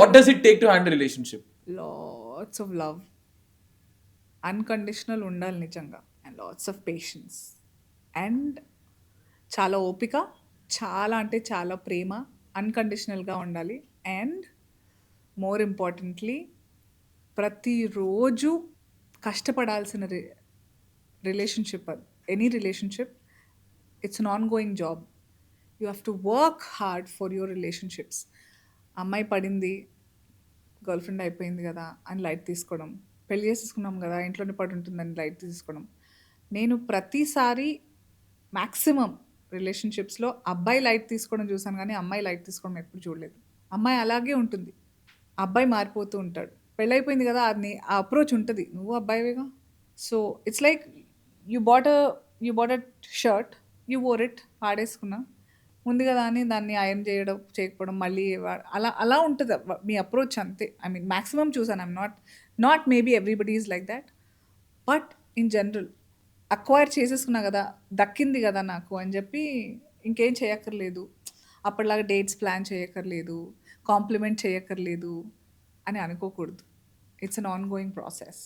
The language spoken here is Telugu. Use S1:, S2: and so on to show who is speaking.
S1: what does it take to handle a relationship?
S2: Lots of love, unconditional ఉండాలి నిజంగా, and lots of patience, and చాలా ఓపిక, చాలా అంటే చాలా ప్రేమ, అన్కండిషనల్గా ఉండాలి. అండ్ మోర్ ఇంపార్టెంట్లీ, ప్రతిరోజు కష్టపడాల్సిన రిలేషన్షిప్ అది. Any relationship, it's an on going job. You have to work hard for your relationships. అమ్మాయి పడింది, గర్ల్ ఫ్రెండ్ అయిపోయింది కదా అని లైట్ తీసుకోవడం, పెళ్లి చేసేసుకున్నాం కదా ఇంట్లోనే పడి ఉంటుందని లైట్ తీసుకోవడం. నేను ప్రతిసారి మ్యాక్సిమం రిలేషన్షిప్స్లో అబ్బాయి లైట్ తీసుకోవడం చూసాను, కానీ అమ్మాయి లైట్ తీసుకోవడం ఎప్పుడు చూడలేదు. అమ్మాయి అలాగే ఉంటుంది, అబ్బాయి మారిపోతూ ఉంటాడు. పెళ్ళైపోయింది కదా, అది ఆ అప్రోచ్ ఉంటుంది, నువ్వు అబ్బాయివేగా. So it's like you bought a you bought a shirt, you wore it, వాడేసుకున్నా, ఉంది కదా అని దాన్ని ఐరన్ చేయడం చేయకపోవడం, మళ్ళీ అలా అలా ఉంటుంది మీ అప్రోచ్, అంతే. ఐ మీన్ మ్యాక్సిమం చూసాను. I'm not maybe everybody is like that, but in general acquire చేసేసుకున్నా కదా, దక్కింది కదా నాకు అని చెప్పి ఇంకేం చేయక్కర్లేదు, అప్పటిలాగా డేట్స్ ప్లాన్ చేయక్కర్లేదు, కాంప్లిమెంట్ చేయక్కర్లేదు అని అనుకోకూడదు. It's an ongoing process.